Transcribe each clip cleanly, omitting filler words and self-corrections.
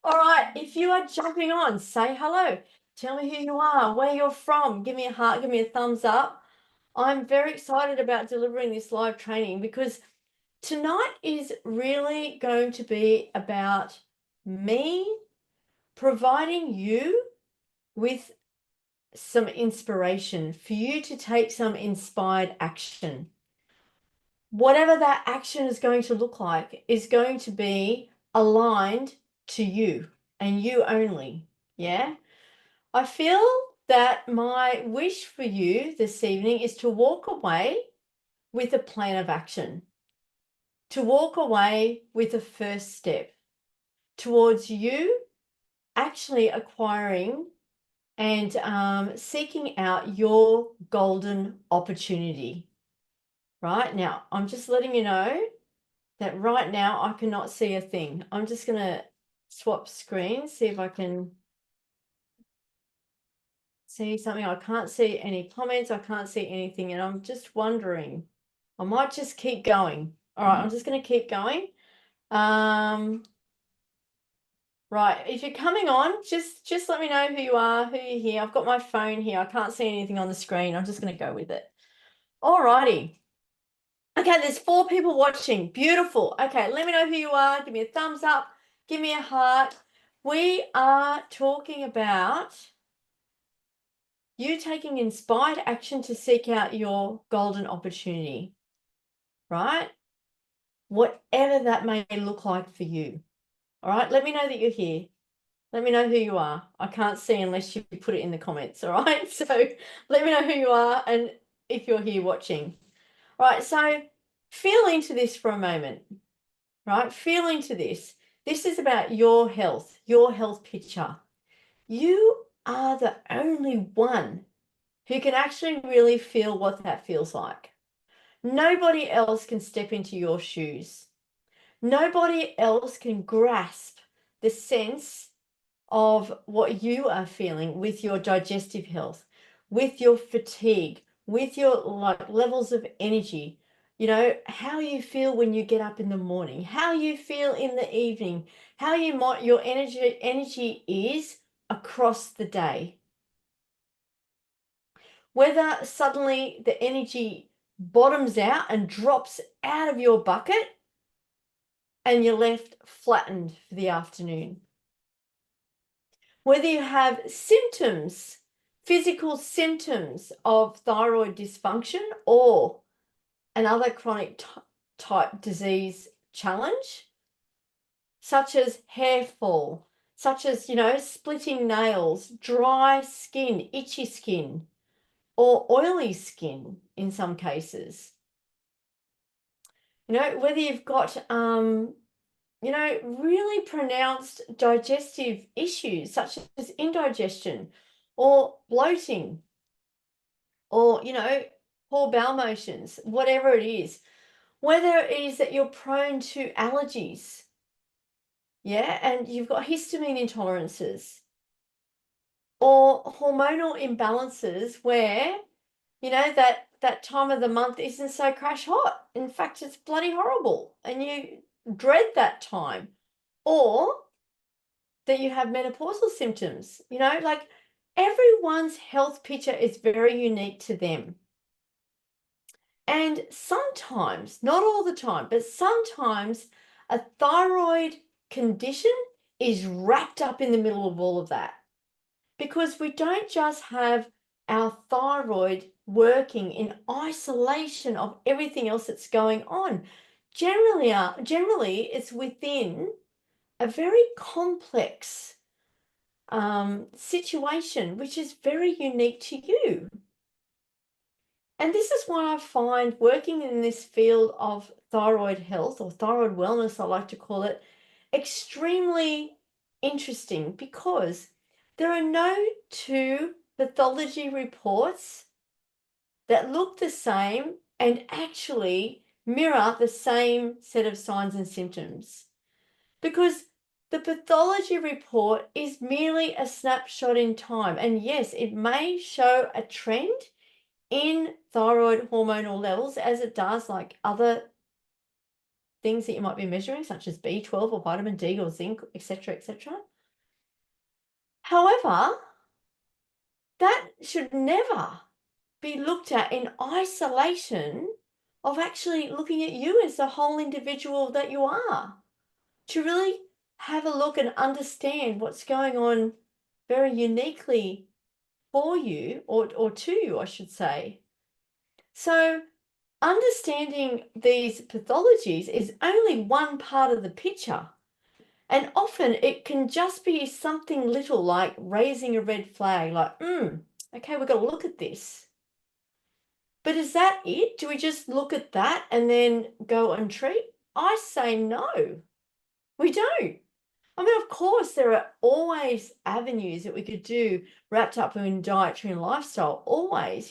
All right, if you are jumping on, say hello. Tell me who you are, where you're from. Give me a heart, give me a thumbs up. I'm very excited about delivering this live training because tonight is really going to be about me providing you with some inspiration for you to take some inspired action. Whatever that action is going to look like is going to be aligned to you and you only. Yeah. I feel that my wish for you this evening is to walk away with a plan of action, to walk away with a first step towards you actually acquiring and seeking out your golden opportunity. Right now, I'm just letting you know that right now I cannot see a thing. I'm just going to swap screens, see if I can see something. I can't see any comments. I can't see anything. And I'm just wondering, I might just keep going. All right, I'm just going to keep going. Right, if you're coming on, just let me know who you are, who you're here. I've got my phone here. I can't see anything on the screen. I'm just going to go with it. All righty. Okay, there's 4 people watching. Beautiful. Okay, let me know who you are. Give me a thumbs up. Give me a heart. We are talking about you taking inspired action to seek out your golden opportunity, right? Whatever that may look like for you. All right, let me know that you're here. Let me know who you are. I can't see unless you put it in the comments, all right? So let me know who you are and if you're here watching. All right, so feel into this for a moment, right? Feel into this. This is about your health picture. You are the only one who can actually really feel what that feels like. Nobody else can step into your shoes. Nobody else can grasp the sense of what you are feeling with your digestive health, with your fatigue, with your levels of energy, you know, how you feel when you get up in the morning, how you feel in the evening, how your energy is across the day. Whether suddenly the energy bottoms out and drops out of your bucket and you're left flattened for the afternoon. Whether you have symptoms, physical symptoms of thyroid dysfunction or another chronic type disease challenge, such as hair fall, such as, you know, splitting nails, dry skin, itchy skin, or oily skin in some cases. You know, whether you've got, you know, really pronounced digestive issues such as indigestion or bloating or, you know, poor bowel motions, whatever it is, whether it is that you're prone to allergies, yeah, and you've got histamine intolerances or hormonal imbalances where, you know, that time of the month isn't so crash hot. In fact, it's bloody horrible and you dread that time. Or that you have menopausal symptoms, you know, like everyone's health picture is very unique to them. And sometimes, not all the time, but sometimes a thyroid condition is wrapped up in the middle of all of that. Because we don't just have our thyroid working in isolation of everything else that's going on. Generally it's within a very complex situation, which is very unique to you. And this is why I find working in this field of thyroid health or thyroid wellness, I like to call it, extremely interesting because there are no 2 pathology reports that look the same and actually mirror the same set of signs and symptoms. Because the pathology report is merely a snapshot in time. And yes, it may show a trend in thyroid hormonal levels as it does like other things that you might be measuring, such as B12 or vitamin D or zinc, etc., etc. However, that should never be looked at in isolation of actually looking at you as the whole individual that you are. To really have a look and understand what's going on very uniquely for you, or to you, I should say. So understanding these pathologies is only one part of the picture. And often it can just be something little like raising a red flag, like, okay, we've got to look at this. But is that it? Do we just look at that and then go and treat? I say no, we don't. I mean, of course, there are always avenues that we could do wrapped up in dietary and lifestyle, always,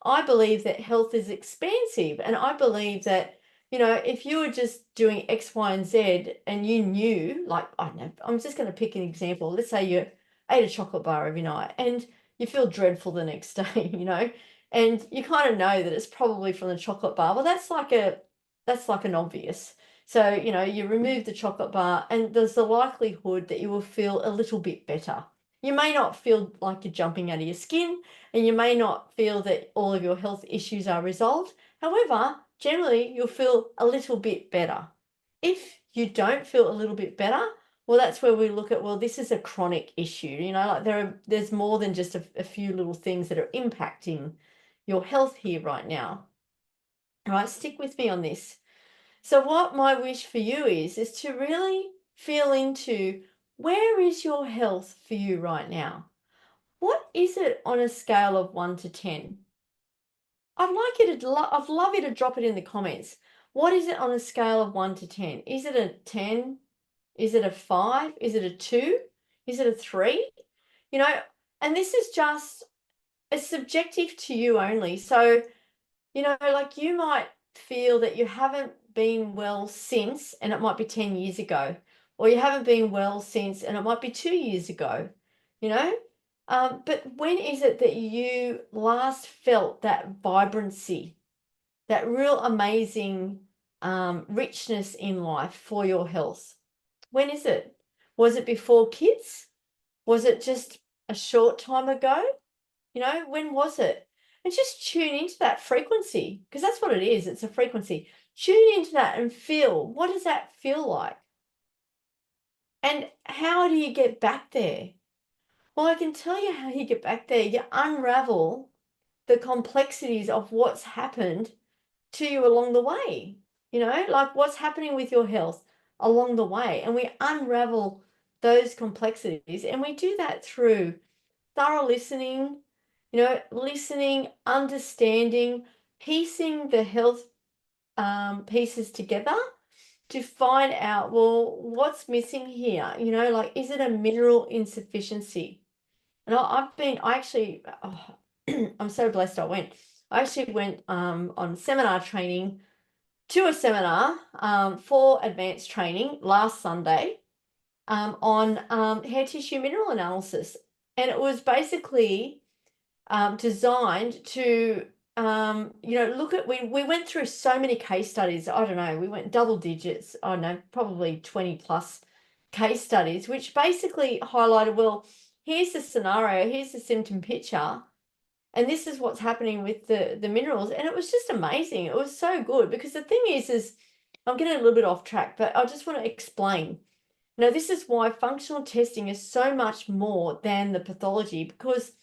I believe that health is expansive. And I believe that, if you were just doing X, Y, and Z and you knew, like, I don't know, I'm just going to pick an example. Let's say you ate a chocolate bar every night and you feel dreadful the next day, and you kind of know that it's probably from the chocolate bar. Well, that's like an obvious. So, you remove the chocolate bar and there's the likelihood that you will feel a little bit better. You may not feel like you're jumping out of your skin, and you may not feel that all of your health issues are resolved. However, generally you'll feel a little bit better. If you don't feel a little bit better, well, that's where we look at, well, this is a chronic issue. Like there's more than just a few little things that are impacting your health here right now. All right, stick with me on this. So what my wish for you is to really feel into, where is your health for you right now? What is it on a scale of 1 to 10? I'd love you to drop it in the comments. What is it on a scale of 1 to 10? Is it a 10? Is it a 5? Is it a 2? Is it a 3? And this is just, it's subjective to you only. So, like, you might feel that you haven't been well since, and it might be 10 years ago, or you haven't been well since, and it might be 2 years ago, you know? But when is it that you last felt that vibrancy, that real amazing richness in life for your health? When is it? Was it before kids? Was it just a short time ago? When was it? And just tune into that frequency, because that's what it is. It's a frequency. Tune into that and feel, what does that feel like? And how do you get back there? Well, I can tell you how you get back there. You unravel the complexities of what's happened to you along the way, like what's happening with your health along the way. And we unravel those complexities. And we do that through thorough listening, listening, understanding, piecing the health pieces together to find out, well, what's missing here? Like, is it a mineral insufficiency? And I'm so blessed I actually went on seminar training, to a seminar for advanced training last Sunday on hair tissue mineral analysis. And it was basically designed to, look at, we went through so many case studies. I don't know, we went double digits, I don't know, probably 20 plus case studies, which basically highlighted, well, here's the scenario, here's the symptom picture, and this is what's happening with the minerals. And it was just amazing. It was so good, because the thing is I'm getting a little bit off track, but I just want to explain. This is why functional testing is so much more than the pathology, because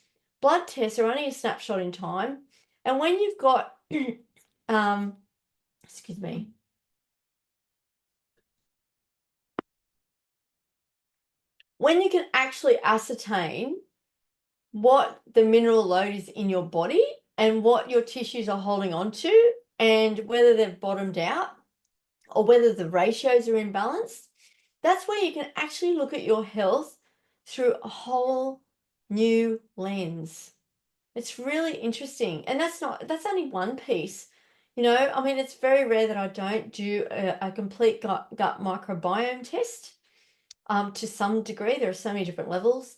blood tests are only a snapshot in time. And when you've got, excuse me, when you can actually ascertain what the mineral load is in your body and what your tissues are holding on to, and whether they've bottomed out or whether the ratios are imbalanced, that's where you can actually look at your health through a whole new lens. It's really interesting. And that's only one piece. I mean, it's very rare that I don't do a complete gut microbiome test. To some degree, there are so many different levels.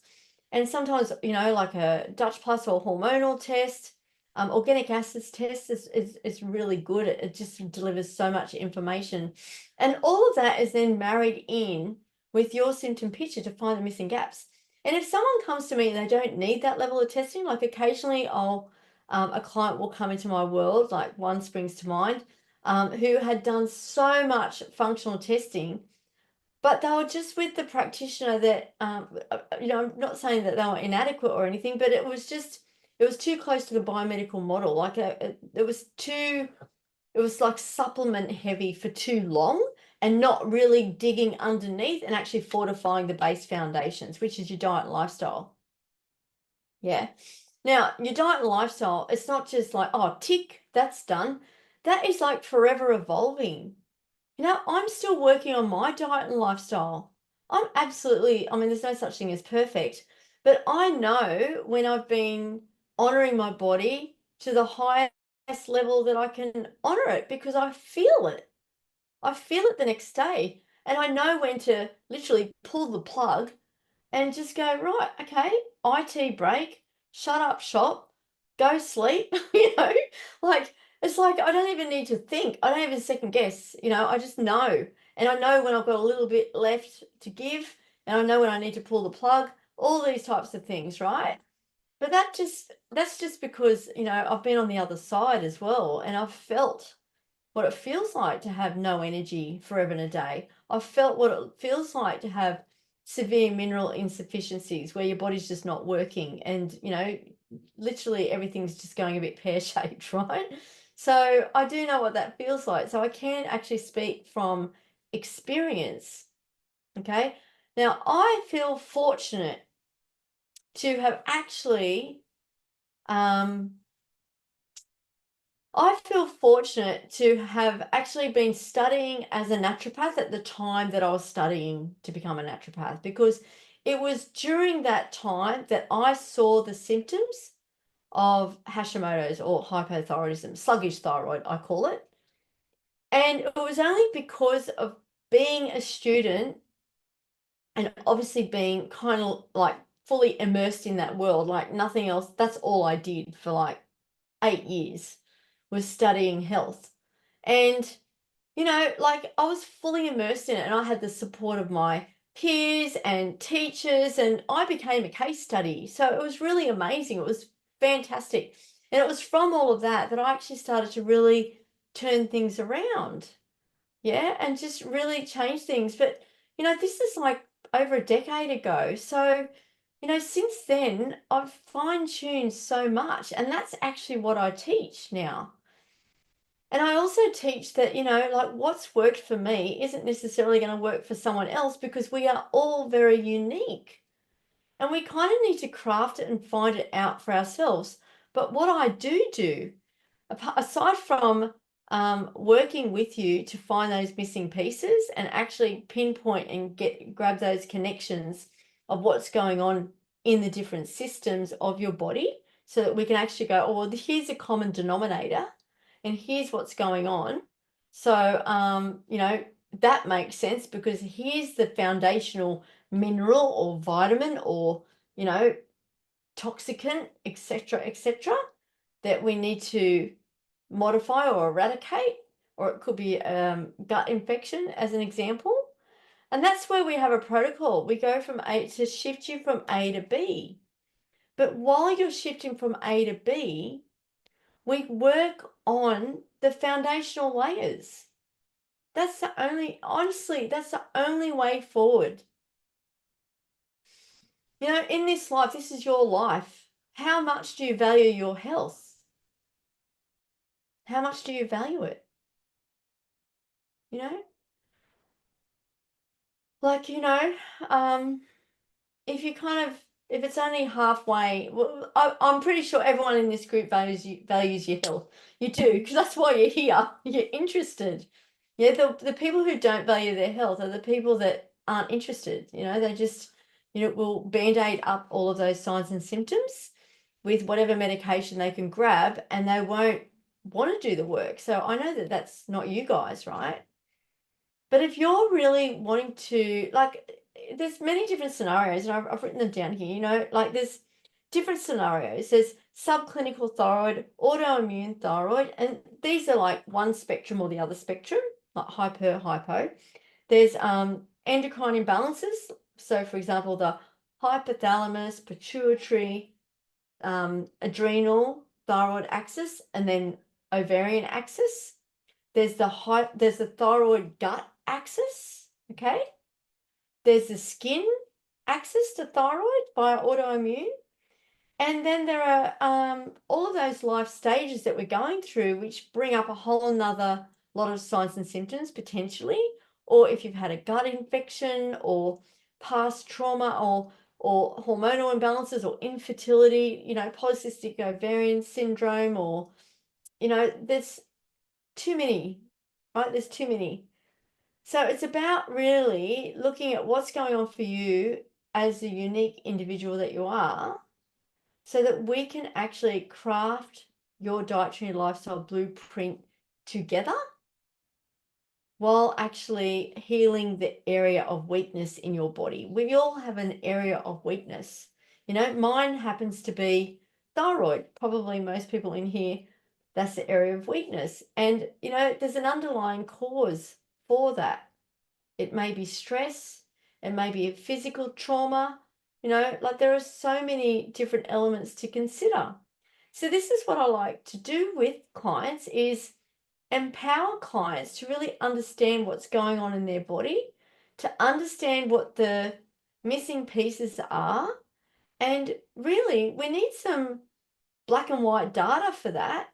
And sometimes, like a Dutch Plus or hormonal test, organic acids test is really good. It just delivers so much information. And all of that is then married in with your symptom picture to find the missing gaps. And if someone comes to me and they don't need that level of testing, like occasionally a client will come into my world, like one springs to mind, who had done so much functional testing, but they were just with the practitioner that, I'm not saying that they were inadequate or anything, but it was too close to the biomedical model. Like it was like supplement heavy for too long and not really digging underneath and actually fortifying the base foundations, which is your diet and lifestyle. Yeah. Now, your diet and lifestyle, it's not just like, oh, tick, that's done. That is like forever evolving. I'm still working on my diet and lifestyle. There's no such thing as perfect, but I know when I've been honoring my body to the highest level that I can honor it because I feel it. I feel it the next day. And I know when to literally pull the plug and just go, right, okay, IT break, shut up shop, go sleep, like it's like I don't even need to think. I don't even second guess, I just know. And I know when I've got a little bit left to give, and I know when I need to pull the plug, all these types of things, right? But that's just because, I've been on the other side as well, and I've felt what it feels like to have no energy forever and a day. I've felt what it feels like to have severe mineral insufficiencies where your body's just not working and, literally everything's just going a bit pear-shaped, right? So I do know what that feels like. So I can actually speak from experience. Okay. Now I feel fortunate to have actually I feel fortunate to have actually been studying as a naturopath at the time that I was studying to become a naturopath, because it was during that time that I saw the symptoms of Hashimoto's or hypothyroidism, sluggish thyroid, I call it. And it was only because of being a student and obviously being kind of like fully immersed in that world, like nothing else. That's all I did for like 8 years, was studying health. And, like I was fully immersed in it and I had the support of my peers and teachers and I became a case study. So it was really amazing. It was fantastic. And it was from all of that that I actually started to really turn things around. Yeah. And just really change things. But, this is like over a decade ago. So, since then, I've fine-tuned so much, and that's actually what I teach now. And I also teach that, like what's worked for me isn't necessarily going to work for someone else because we are all very unique. And we kind of need to craft it and find it out for ourselves. But what I do, aside from working with you to find those missing pieces and actually pinpoint and grab those connections of what's going on in the different systems of your body, so that we can actually go, oh, well, here's a common denominator and here's what's going on. So, that makes sense because here's the foundational mineral or vitamin or, toxicant, etc., that we need to modify or eradicate, or it could be gut infection as an example. And that's where we have a protocol. We go from A to shift you from A to B. But while you're shifting from A to B, we work on the foundational layers. Honestly, that's the only way forward. In this life, this is your life. How much do you value your health? How much do you value it? You know? Like, if you if it's only halfway, well, I'm pretty sure everyone in this group values your health. You do, because that's why you're here. You're interested. Yeah, the people who don't value their health are the people that aren't interested. They just, will band-aid up all of those signs and symptoms with whatever medication they can grab, and they won't want to do the work. So I know that that's not you guys, right? But if you're really wanting to, like, there's many different scenarios, and I've written them down here, like there's different scenarios. There's subclinical thyroid, autoimmune thyroid, and these are like one spectrum or the other spectrum, like hypo. There's endocrine imbalances. So, for example, the hypothalamus, pituitary, adrenal, thyroid axis, and then ovarian axis. There's the thyroid gut axis, okay? There's the skin axis to thyroid via autoimmune. And then there are all of those life stages that we're going through, which bring up a whole nother lot of signs and symptoms potentially, or if you've had a gut infection or past trauma or hormonal imbalances or infertility, polycystic ovarian syndrome, or, there's too many, right? There's too many. So it's about really looking at what's going on for you as the unique individual that you are, so that we can actually craft your dietary and lifestyle blueprint together while actually healing the area of weakness in your body. We all have an area of weakness. Mine happens to be thyroid. Probably most people in here, that's the area of weakness. And, there's an underlying cause for that. It may be stress, it may be a physical trauma, like there are so many different elements to consider. So this is what I like to do with clients, is empower clients to really understand what's going on in their body, to understand what the missing pieces are. And really, we need some black and white data for that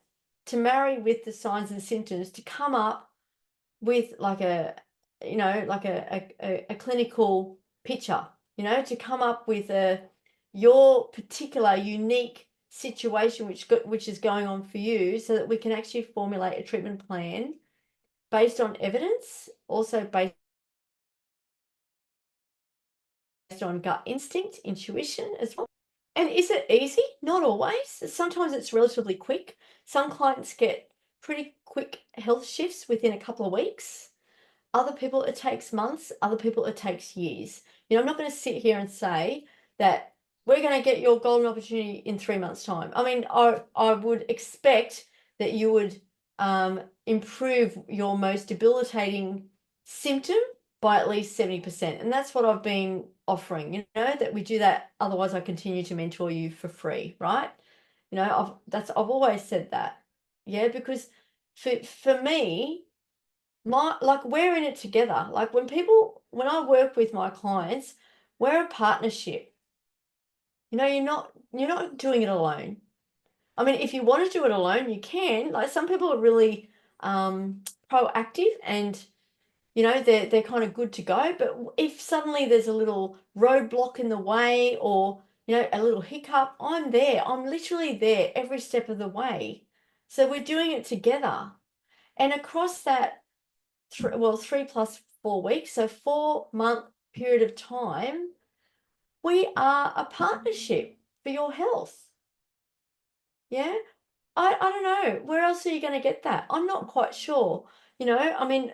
to marry with the signs and symptoms to come up with like a clinical picture, to come up with your particular unique situation which is going on for you, so that we can actually formulate a treatment plan based on evidence, also based on gut instinct, intuition as well. And is it easy? Not always. Sometimes it's relatively quick. Some clients get pretty quick health shifts within a couple of weeks. Other people, it takes months. Other people, it takes years. I'm not going to sit here and say that we're going to get your golden opportunity in 3 months' time. I mean, I would expect that you would improve your most debilitating symptom by at least 70%. And that's what I've been offering, that we do that. Otherwise, I continue to mentor you for free, right? I've always said that. Yeah, because for me, we're in it together. Like when I work with my clients, we're a partnership. You're not doing it alone. I mean, if you want to do it alone, you can. Like some people are really proactive, and they're kind of good to go. But if suddenly there's a little roadblock in the way, or a little hiccup, I'm there. I'm literally there every step of the way. So we're doing it together. And across that 3 + 4 weeks, so 4-month period of time, we are a partnership for your health. Yeah. I don't know. Where else are you going to get that? I'm not quite sure. I mean,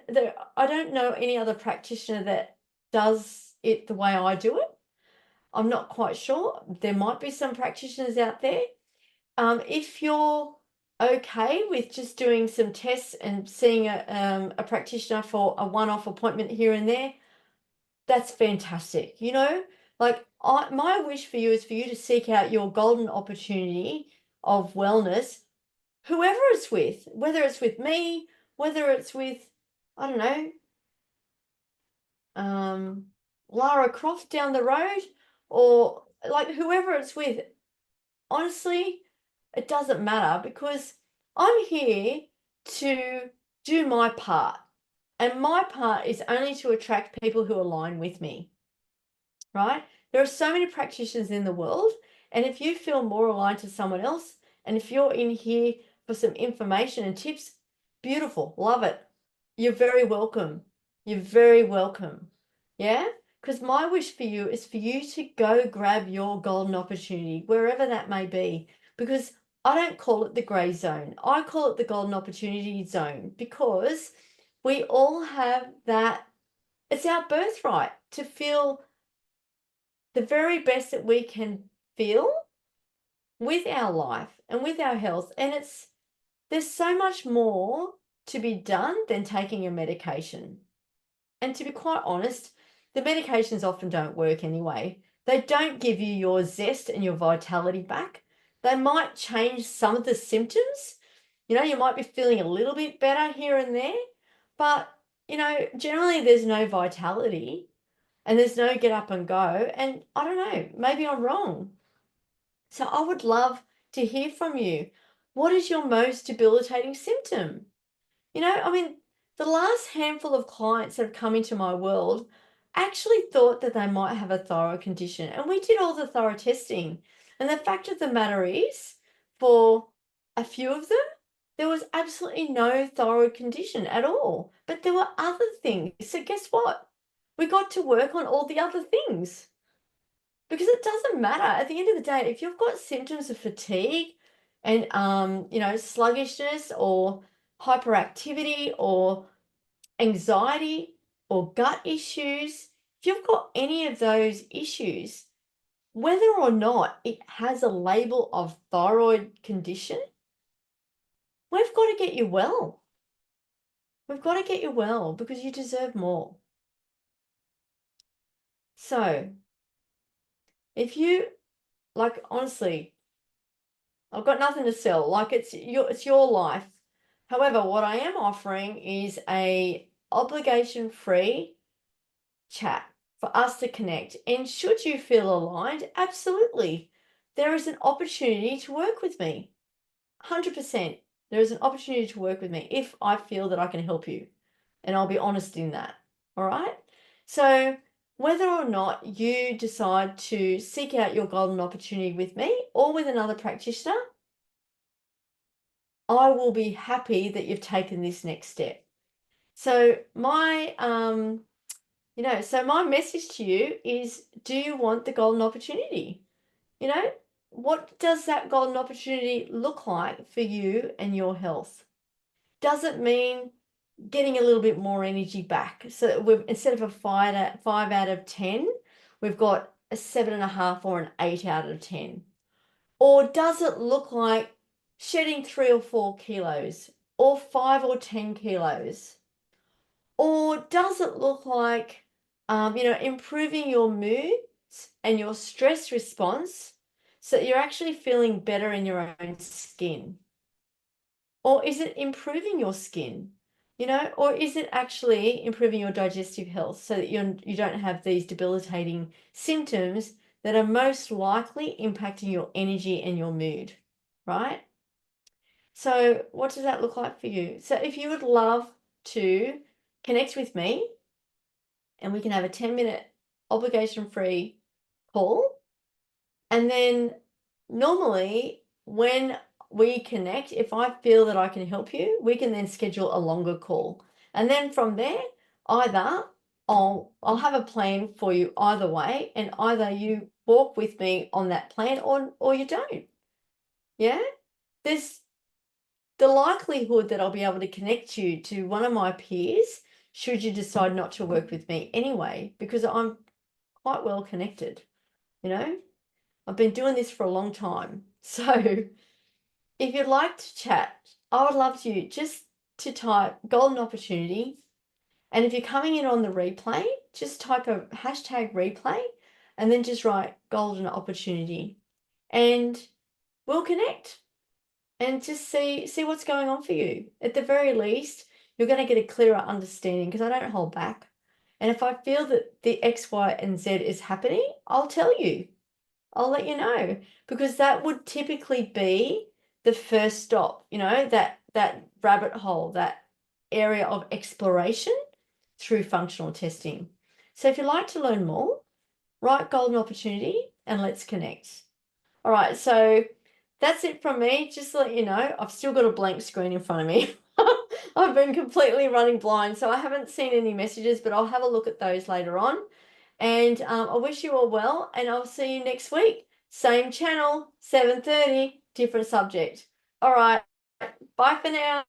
I don't know any other practitioner that does it the way I do it. I'm not quite sure. There might be some practitioners out there. If you're okay with just doing some tests and seeing a practitioner for a one-off appointment here and there, that's fantastic. Like my wish for you is for you to seek out your golden opportunity of wellness, whoever it's with, whether it's with me, whether it's with, I don't know, Lara Croft down the road, or like whoever it's with. Honestly, it doesn't matter, because I'm here to do my part. And my part is only to attract people who align with me, right? There are so many practitioners in the world. And if you feel more aligned to someone else, and if you're in here for some information and tips, beautiful, love it. You're very welcome. You're very welcome. Yeah? Because my wish for you is for you to go grab your golden opportunity, wherever that may be. Because I don't call it the gray zone. I call it the golden opportunity zone, because we all have that. It's our birthright to feel the very best that we can feel with our life and with our health. And there's so much more to be done than taking a medication. And to be quite honest, the medications often don't work anyway. They don't give you your zest and your vitality back. They might change some of the symptoms. You might be feeling a little bit better here and there, but, generally there's no vitality and there's no get up and go. And I don't know, maybe I'm wrong. So I would love to hear from you. What is your most debilitating symptom? The last handful of clients that have come into my world actually thought that they might have a thyroid condition, and we did all the thyroid testing. And the fact of the matter is, for a few of them, there was absolutely no thyroid condition at all. But there were other things. So guess what? We got to work on all the other things. Because it doesn't matter. At the end of the day, if you've got symptoms of fatigue and sluggishness or hyperactivity or anxiety or gut issues, if you've got any of those issues, whether or not it has a label of thyroid condition, we've got to get you well. We've got to get you well because you deserve more. So, if you, honestly, I've got nothing to sell. It's your life. However, what I am offering is a obligation-free chat for us to connect. And should you feel aligned, absolutely, there is an opportunity to work with me. 100%. There is an opportunity to work with me if I feel that I can help you. And I'll be honest in that. All right? So whether or not you decide to seek out your golden opportunity with me or with another practitioner, I will be happy that you've taken this next step. So my my message to you is, do you want the golden opportunity? What does that golden opportunity look like for you and your health? Does it mean getting a little bit more energy back? So we've, instead of a 5 out of 10, we've got a 7.5 or an 8 out of 10. Or does it look like shedding 3 or 4 kilos or 5 or 10 kilos? Or does it look like, improving your moods and your stress response so that you're actually feeling better in your own skin? Or is it improving your skin? Or is it actually improving your digestive health so that you don't have these debilitating symptoms that are most likely impacting your energy and your mood, right? So what does that look like for you? So if you would love to connect with me and we can have a 10-minute obligation-free call, and then normally when we connect, if I feel that I can help you, we can then schedule a longer call. And then from there, either I'll have a plan for you either way, and either you walk with me on that plan or you don't. Yeah? There's the likelihood that I'll be able to connect you to one of my peers should you decide not to work with me anyway, because I'm quite well connected, I've been doing this for a long time. So if you'd like to chat, I would love you just to type golden opportunity. And if you're coming in on the replay, just type a hashtag replay and then just write golden opportunity. And we'll connect and just see what's going on for you. At the very least, you're going to get a clearer understanding because I don't hold back. And if I feel that the X, Y, and Z is happening, I'll tell you. I'll let you know, because that would typically be the first stop, that rabbit hole, that area of exploration through functional testing. So if you'd like to learn more, write golden opportunity and let's connect. All right, so that's it from me. Just to let you know, I've still got a blank screen in front of me. I've been completely running blind, so I haven't seen any messages, but I'll have a look at those later on. And I wish you all well, and I'll see you next week. Same channel, 7:30, different subject. All right, bye for now.